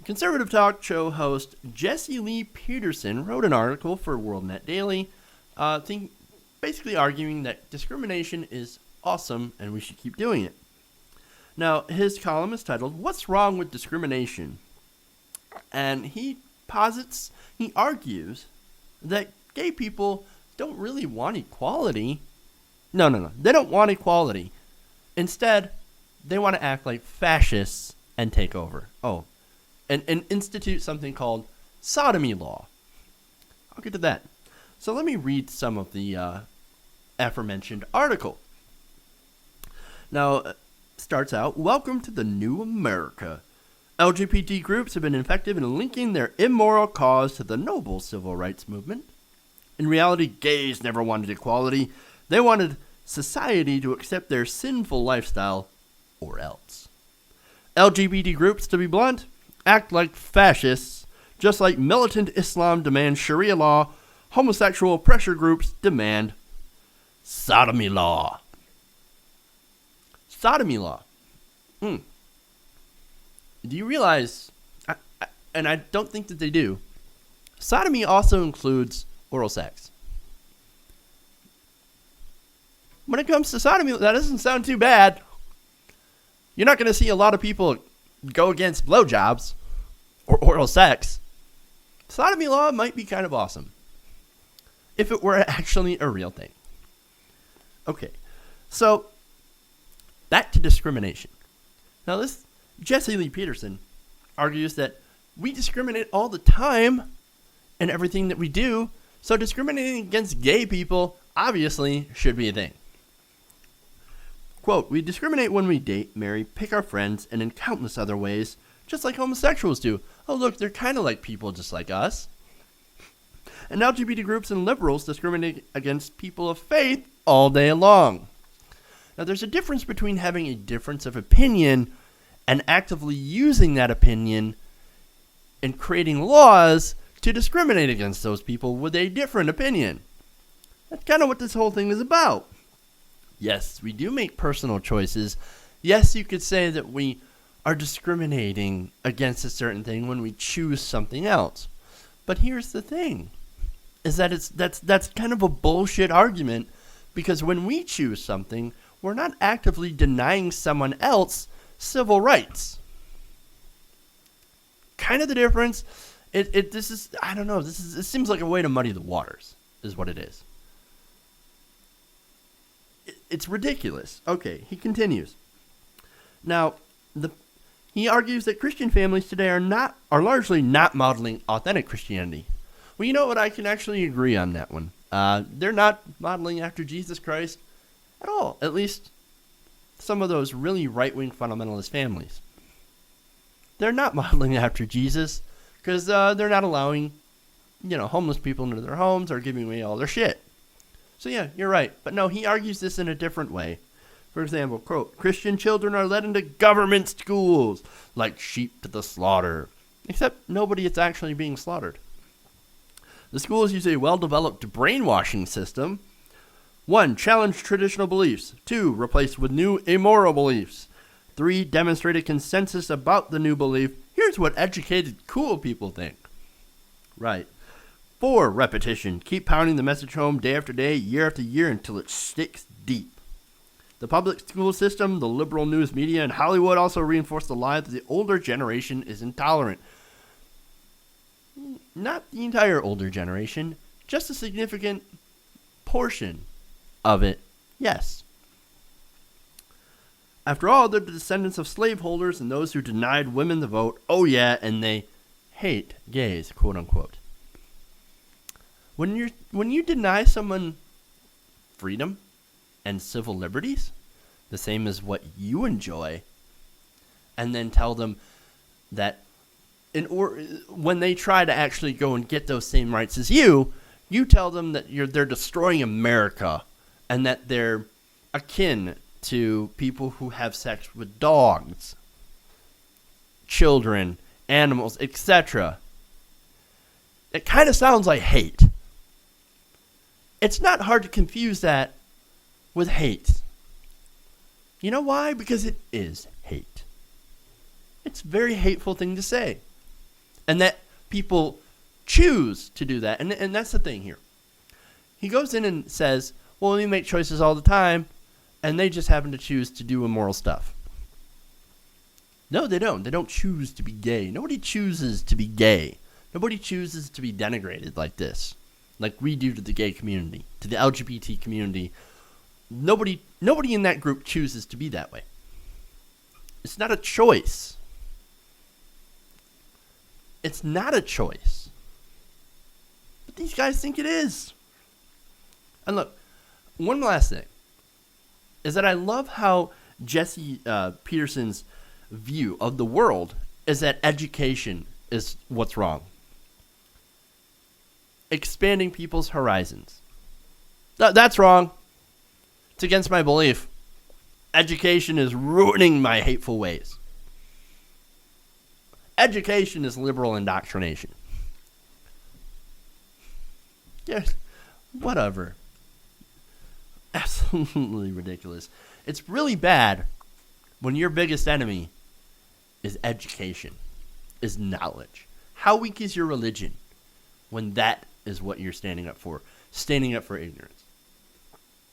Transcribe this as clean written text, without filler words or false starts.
Conservative talk show host Jesse Lee Peterson wrote an article for WorldNetDaily, basically arguing that discrimination is awesome and we should keep doing it. Now, his column is titled, "What's Wrong with Discrimination?" And he argues that gay people don't really want equality. No. They don't want equality. Instead, they want to act like fascists and take over. And institute something called Sodomy law. I'll get to that. So let me read some of the aforementioned article. Now, starts out, "Welcome to the new America. LGBT groups have been effective in linking their immoral cause to the noble civil rights movement. In reality, gays never wanted equality. They wanted society to accept their sinful lifestyle, or else. LGBT groups, to be blunt, act like fascists, just like militant Islam demands Shariah law, homosexual pressure groups demand sodomy law." Sodomy law. Do you realize, and I don't think that they do, sodomy also includes oral sex. When it comes to sodomy, that doesn't sound too bad. You're not going to see a lot of people go against blowjobs or oral sex. Sodomy law might be kind of awesome if it were actually a real thing. Okay, so back to discrimination. Now, this Jesse Lee Peterson argues that we discriminate all the time in everything that we do, so discriminating against gay people obviously should be a thing. Quote, "We discriminate when we date, marry, pick our friends, and in countless other ways, just like homosexuals do. Oh, look, they're kind of like people just like us. And LGBT groups and liberals discriminate against people of faith all day long." Now, there's a difference between having a difference of opinion and actively using that opinion and creating laws to discriminate against those people with a different opinion. That's kind of what this whole thing is about. Yes, we do make personal choices. Yes, you could say that we are discriminating against a certain thing when we choose something else. But here's the thing, is that that's kind of a bullshit argument, because when we choose something, we're not actively denying someone else civil rights. Kind of the difference. This seems like a way to muddy the waters, is what it is. It's ridiculous. Okay, he continues. Now, he argues that Christian families today are largely not modeling authentic Christianity. Well, you know what? I can actually agree on that one. They're not modeling after Jesus Christ at all. At least some of those really right-wing fundamentalist families. They're not modeling after Jesus because they're not allowing, homeless people into their homes or giving away all their shit. So yeah, you're right. But no, he argues this in a different way. For example, quote, "Christian children are led into government schools like sheep to the slaughter." Except nobody is actually being slaughtered. The schools use a well-developed brainwashing system. 1. Challenge traditional beliefs. 2. Replace with new immoral beliefs. 3. Demonstrate a consensus about the new belief. Here's what educated, cool people think. Right. 4. Repetition. Keep pounding the message home day after day, year after year, until it sticks deep. The public school system, the liberal news media, and Hollywood also reinforce the lie that the older generation is intolerant. Not the entire older generation, just a significant portion of it, yes. After all, they're the descendants of slaveholders and those who denied women the vote. Oh yeah, and they hate gays, quote unquote. When you deny someone freedom and civil liberties, the same as what you enjoy, and then tell them that when they try to actually go and get those same rights as you tell them that they're destroying America and that they're akin to people who have sex with dogs, children, animals, etc. It kind of sounds like hate. It's not hard to confuse that with hate. You know why? Because it is hate. It's a very hateful thing to say. And that people choose to do that. And that's the thing here. He goes in and says, well, we make choices all the time, and they just happen to choose to do immoral stuff. No, they don't. They don't choose to be gay. Nobody chooses to be gay. Nobody chooses to be denigrated like this, like we do to the gay community, to the LGBT community. Nobody in that group chooses to be that way. It's not a choice. It's not a choice. But these guys think it is. And look, one last thing is that I love how Jesse Peterson's view of the world is that education is what's wrong. Expanding people's horizons. That's wrong. It's against my belief. Education is ruining my hateful ways. Education is liberal indoctrination. Yes, whatever. Absolutely ridiculous. It's really bad when your biggest enemy is education, is knowledge. How weak is your religion when that is what you're standing up for? Standing up for ignorance.